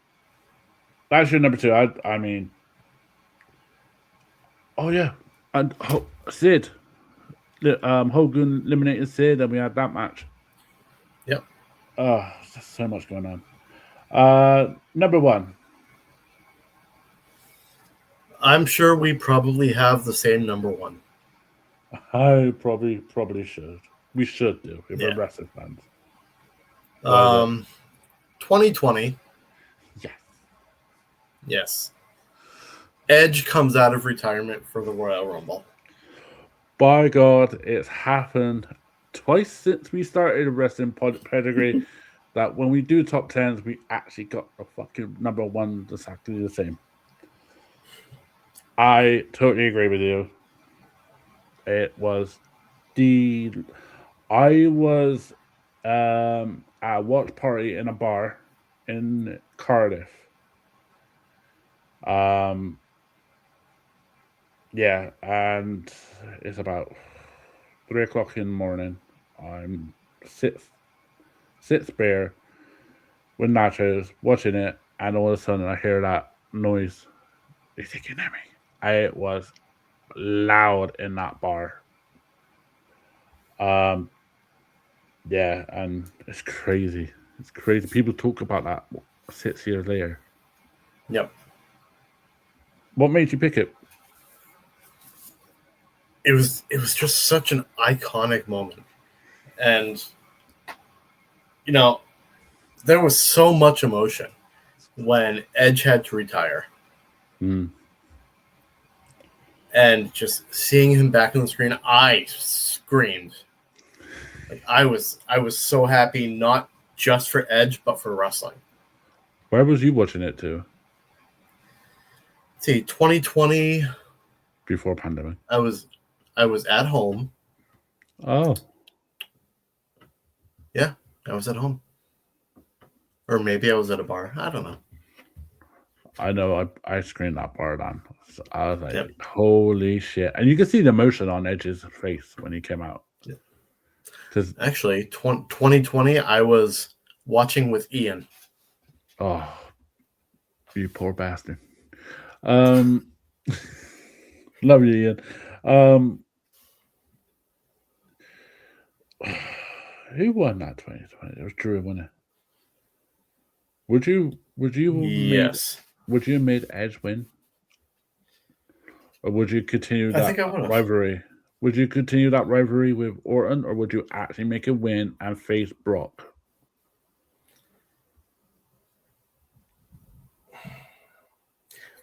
that's your number 2. I mean, oh yeah, and Sid, Hogan eliminated Sid, and we had that match. Yep. Oh, there's so much going on. Number 1. I'm sure we probably have the same number 1. I probably should. We should do if we're Yeah. wrestling fans. What is it? 2020. Yes. Yes. Edge comes out of retirement for the Royal Rumble. By God, it's happened twice since we started wrestling pedigree. That when we do top 10s, we actually got a fucking number 1 exactly the same. I totally agree with you. It was I was at a watch party in a bar in Cardiff. Yeah, and it's about 3 o'clock in the morning. I'm sit spare with nachos, watching it, and all of a sudden I hear that noise. You think you know me? It was loud in that bar. Um, yeah, and it's crazy. It's crazy. People talk about that 6 years later. Yep. What made you pick it? It was just such an iconic moment. And there was so much emotion when Edge had to retire. Mm. And just seeing him back on the screen, I screamed. Like I was so happy, not just for Edge, but for wrestling. Where was you watching it to? See, 2020 Before pandemic. I was at home. Oh. Yeah, I was at home. Or maybe I was at a bar. I don't know. I know I screened that bar down. So I was like, Yep. holy shit. And you can see the emotion on Edge's face when he came out. Because actually, 2020, I was watching with Ian. Oh, you poor bastard. Love you, Ian. Who won that 2020? It was Drew, wasn't it? Would you Yes. have made Edge win? Or would you continue I think that I would have. rivalry? Would you continue that rivalry with Orton, or would you actually make him win and face Brock?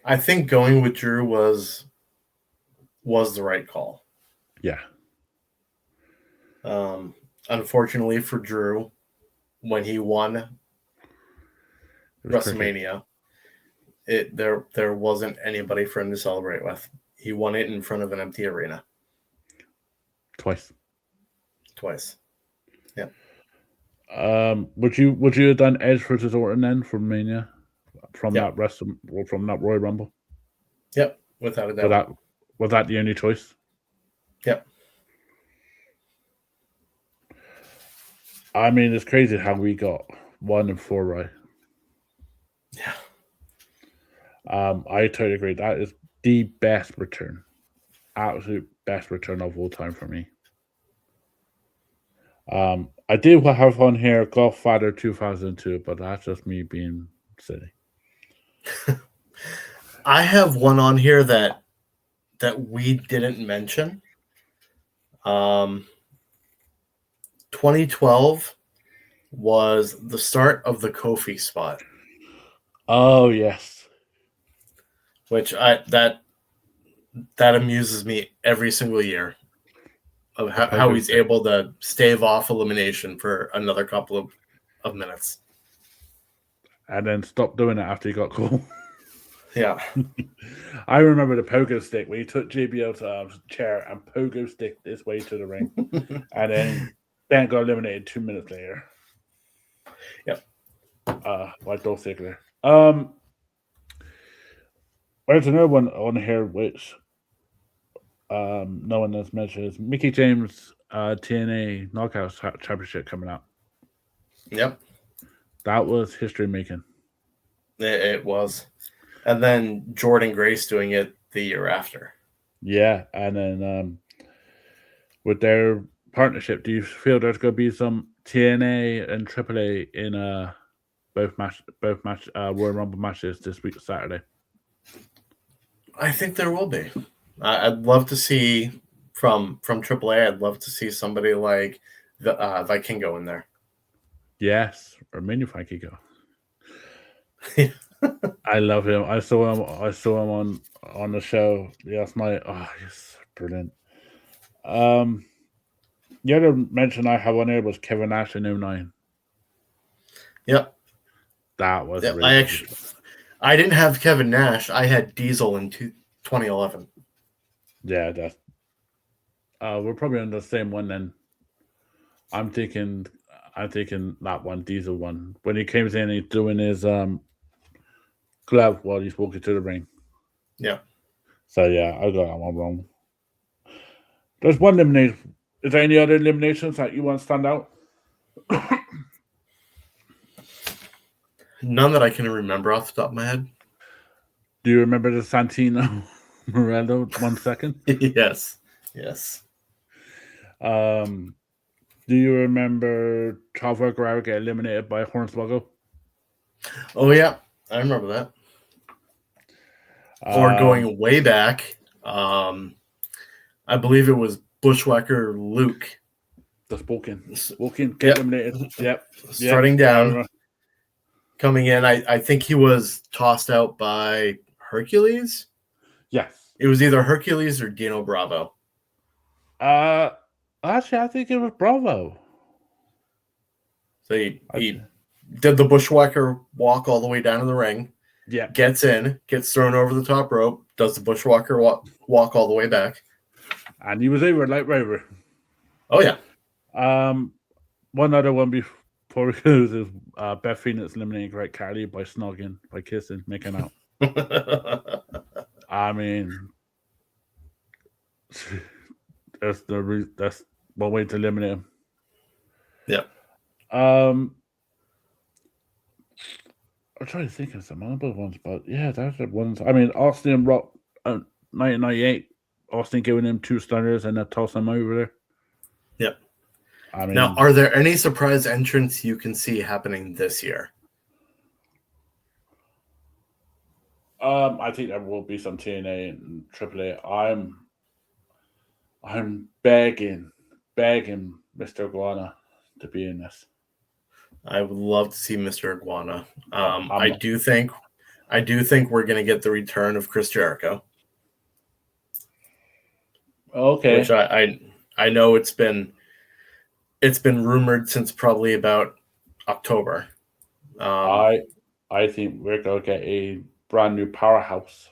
I think going with Drew was the right call. Yeah. Unfortunately for Drew, when he won WrestleMania, there wasn't anybody for him to celebrate with. He won it in front of an empty arena. Twice. Yeah. Would you have done Edge versus Orton then for Mania from Yep. that Royal Rumble? Yep, without a doubt. Was that the only choice? Yep. I mean, it's crazy how we got 1 and 4 right. Yeah. I totally agree. That is the best return, absolute best return of all time for me. I did have on here Godfather 2002, but that's just me being silly. I have one on here that we didn't mention. 2012 was the start of the Kofi spot. Oh yes, which that amuses me every single year of how he's able to stave off elimination for another couple of minutes. And then stop doing it after he got caught. Yeah. I remember the pogo stick where he took JBL's chair and pogo sticked his way to the ring. And then Ben got eliminated 2 minutes later. Yep. By Dolph Ziggler. There's another one on here which no one has mentioned is Mickey James TNA Knockouts Championship coming out. Yep. That was history making. It was. And then Jordan Grace doing it the year after. Yeah, and then with their partnership, do you feel there's going to be some TNA and AAA in both Royal Rumble matches this week Saturday? I think there will be. I'd love to see from AAA. I'd love to see somebody like the Vikingo in there. Yes, or Mini Vikingo. I love him. I saw him on the show last night. Oh, he's brilliant. The other mention I have on there was Kevin Nash in 09. Yep. That was really I didn't have Kevin Nash. I had Diesel in 2011. Yeah, that's we're probably on the same one then. I'm thinking that one, Diesel one. When he came in, he's doing his glove while he's walking to the ring. Yeah. So yeah, I got that one wrong. There's one elimination. Is there any other eliminations that you want to stand out? None that I can remember off the top of my head. Do you remember the Santino Morello 1 second? Yes. Do you remember Chavo Guerrero get eliminated by Hornswoggle? Oh yeah, I remember that. Or going way back, I believe it was Bushwhacker Luke. The Spoken get eliminated. Yep. Starting down. Coming in, I think he was tossed out by Hercules. Yes. It was either Hercules or Dino Bravo. Actually, I think it was Bravo. So he did the Bushwhacker walk all the way down to the ring. Yeah. Gets in, gets thrown over the top rope, does the Bushwhacker walk all the way back. And he was over like Rover. Oh, yeah. One other one before we close is Beth Phoenix eliminating Great Khali by snogging, by kissing, making out. I mean, that's one way to eliminate him. Yeah. I'm trying to think of some other ones, but yeah, that's the ones. I mean, Austin and Rock, 1998. Austin giving him 2 stunners and then tossing him over there. Yep. I Now, mean, are there any surprise entrants you can see happening this year? I think there will be some TNA and AAA. I'm begging Mr. Iguana to be in this. I would love to see Mr. Iguana. I'm I do think we're going to get the return of Chris Jericho, which okay. I know it's been rumored since probably about October. I think we're gonna get a brand new powerhouse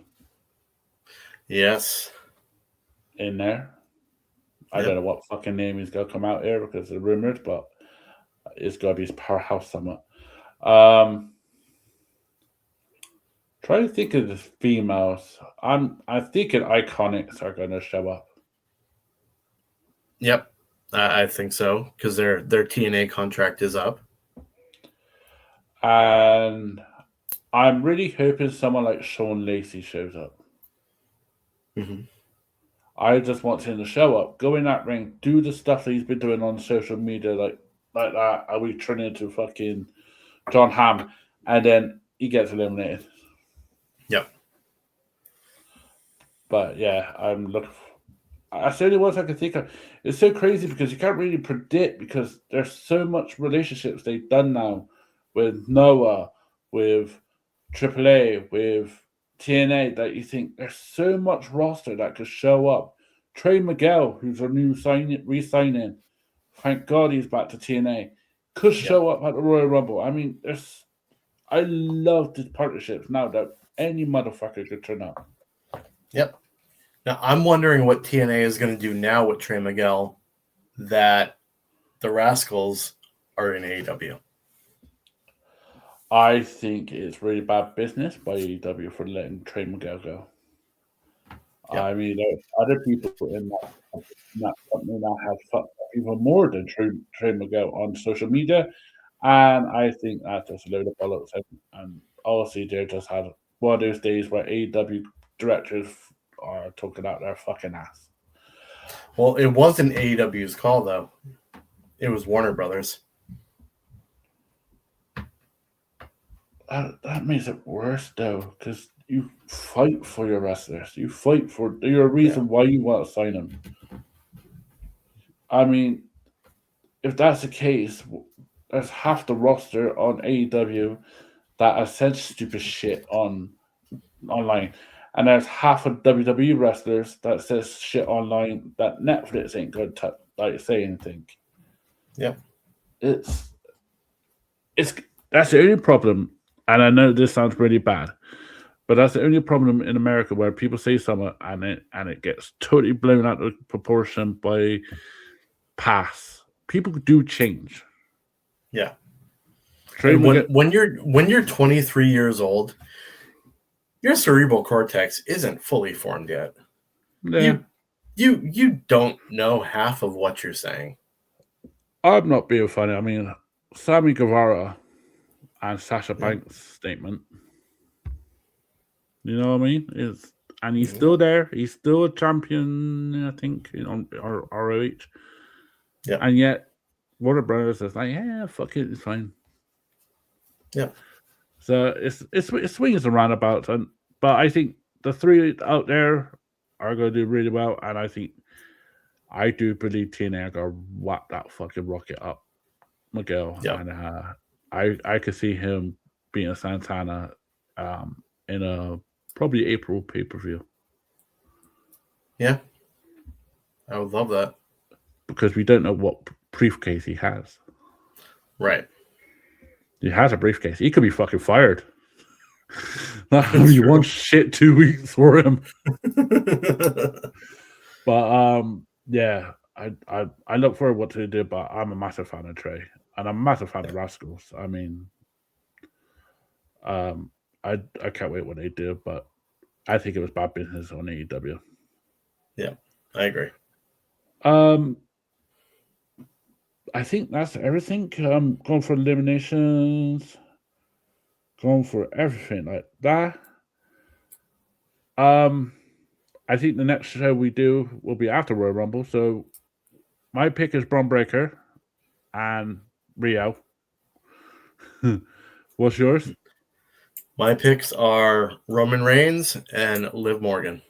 Yes. in there. I don't Yep. know what fucking name he's gonna come out here because they're rumored, but it's gonna be his powerhouse somewhat. Um, trying to think of the females. I'm thinking Iconics are gonna show up. Yep. I think so because their TNA contract is up. And I'm really hoping someone like Sean Lacey shows up. Mm-hmm. I just want him to show up, go in that ring, do the stuff that he's been doing on social media, like that. Are we turning into fucking John Hamm, and then he gets eliminated. Yep. But yeah, I'm looking. That's the only ones I can think of. It's so crazy because you can't really predict because there's so much relationships they've done now with Noah, with AAA, with TNA that you think there's so much roster that could show up. Trey Miguel, who's a new re-signing, thank God he's back to TNA, could Yep. show up at the Royal Rumble. I mean, I love these partnerships now that any motherfucker could turn up. Yep. Now I'm wondering what TNA is going to do now with Trey Miguel that the Rascals are in AEW. I think it's really bad business by AEW for letting Trey Miguel go. Yep. I mean, there's other people in that company that have fucked up even more than Trey Miguel on social media, and I think that's just a load of bollocks. And obviously, they just had one of those days where AEW directors are talking out their fucking ass. Well, it wasn't AEW's call though; it was Warner Brothers. That makes it worse though, because you fight for your wrestlers. You fight for your reason why you want to sign them. I mean, if that's the case, there's half the roster on AEW that has said stupid shit online, and there's half of WWE wrestlers that says shit online that Netflix ain't going to say anything. Yeah, it's that's the only problem, and I know this sounds really bad, but that's the only problem in America where people say something and it gets totally blown out of proportion by pass. People do change. Yeah. And when you're 23 years old, your cerebral cortex isn't fully formed yet. Yeah. You don't know half of what you're saying. I'm not being funny. I mean, Sammy Guevara and Sasha Banks' statement. You know what I mean? He's still there. He's still a champion, I think, on ROH. Yeah. And yet, Warner Brothers is like, yeah, fuck it, it's fine. Yeah. So it swings and roundabouts, but I think the three out there are going to do really well, and I do believe TNA are going to whack that fucking rocket up, Miguel, and I could see him being a Santana in a probably April pay-per-view. Yeah, I would love that because we don't know what briefcase he has. Right. He has a briefcase. He could be fucking fired. Not gonna be one shit 2 weeks for him. But yeah, I look forward to what to do. But I'm a massive fan of Trey, and I'm a massive fan of Rascals. I mean, I can't wait what they do, but I think it was bad business on AEW. Yeah, I agree. I think that's everything. Going for eliminations, going for everything like that. I think the next show we do will be after Royal Rumble. So my pick is Braun Breaker. and Rio. What's yours? My picks are Roman Reigns and Liv Morgan.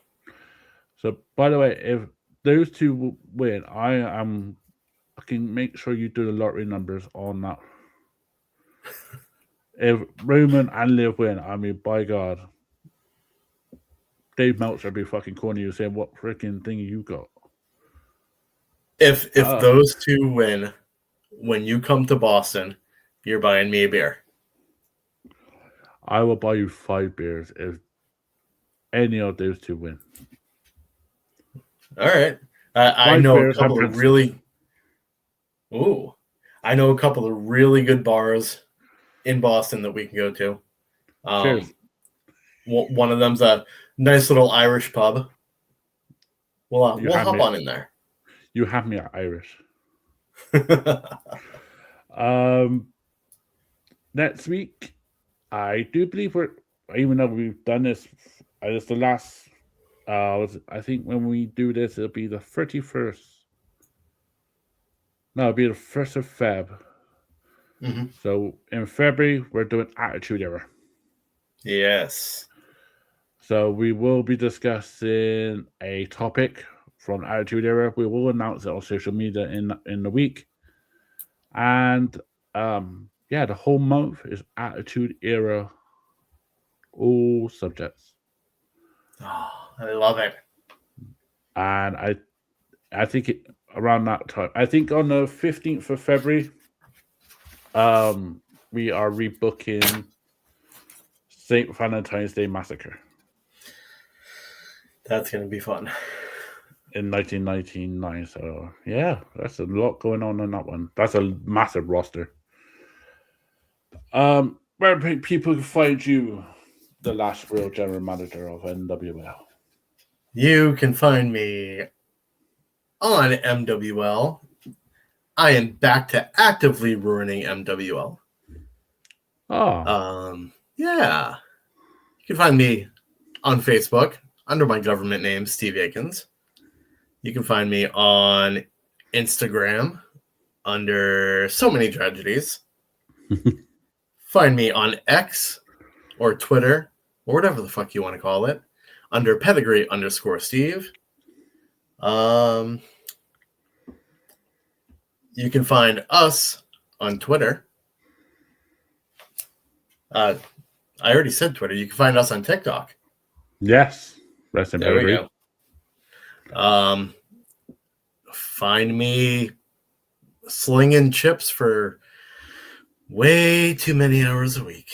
So, by the way, if those two win, I can make sure you do the lottery numbers on that. If Roman and Liv win, I mean, by God, Dave Meltzer be fucking calling you saying, "What freaking thing you got?" If those two win, when you come to Boston, you're buying me a beer. I will buy you 5 beers if any of those two win. All right. I 5 know a beers, couple of really. Ooh, I know a couple of really good bars in Boston that we can go to. Cheers. One of them's a nice little Irish pub. We'll hop me, on in there. You have me at Irish. Next week, I do believe even though we've done this, it's the last. I think when we do this, it'll be the 31st. No, it'll be the 1st of Feb. Mm-hmm. So in February, we're doing Attitude Era. Yes. So we will be discussing a topic from Attitude Era. We will announce it on social media in the week. And the whole month is Attitude Era, all subjects. Oh, I love it. And I think around that time, I think on the 15th of February, we are rebooking St. Valentine's Day Massacre. That's going to be fun. In 1999. So, yeah, that's a lot going on in that one. That's a massive roster. Where people can find you, the last real general manager of NWL? You can find me on MWL. I am back to actively ruining MWL. Oh. Yeah. You can find me on Facebook under my government name, Steve Akins. You can find me on Instagram under So Many Tragedies. Find me on X or Twitter or whatever the fuck you want to call it under pedigree_Steve. You can find us on Twitter. I already said Twitter. You can find us on TikTok. Yes. Rest in There we pedigree. go. Find me slinging chips for way too many hours a week.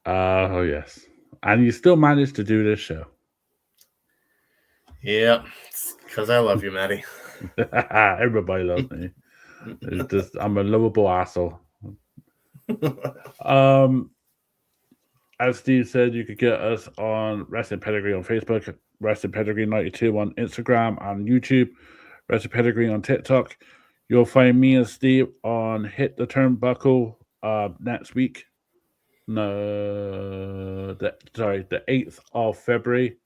Oh, yes. And you still managed to do this show. Yeah, because I love you, Matty. Everybody loves me. It's just, I'm a lovable asshole. As Steve said, you could get us on Wrestling Pedigree on Facebook, Wrestling Pedigree 92 on Instagram and YouTube, Wrestling Pedigree on TikTok. You'll find me and Steve on Hit the Turnbuckle next week. The 8th of February.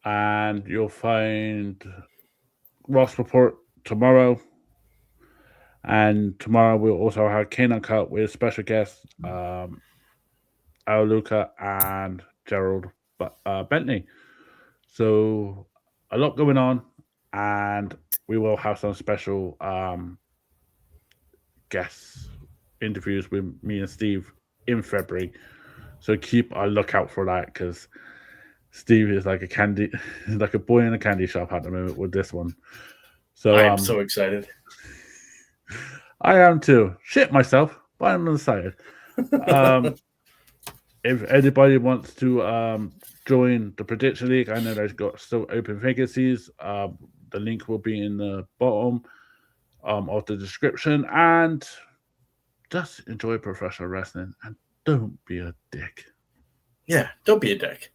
And you'll find Ross Report tomorrow. And tomorrow we'll also have Kane Uncut with special guests Al Luca and Gerald Bentley. So a lot going on, and we will have some special guests interviews with me and Steve in February. So keep a lookout for that because Steve is like like a boy in a candy shop at the moment with this one. So I'm so excited. I am too. Shit myself, but I'm excited. If anybody wants to join the Prediction League, I know they've got still open vacancies. The link will be in the bottom of the description. And just enjoy professional wrestling and don't be a dick. Yeah, don't be a dick.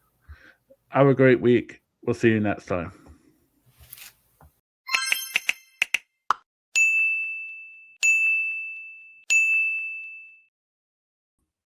Have a great week. We'll see you next time.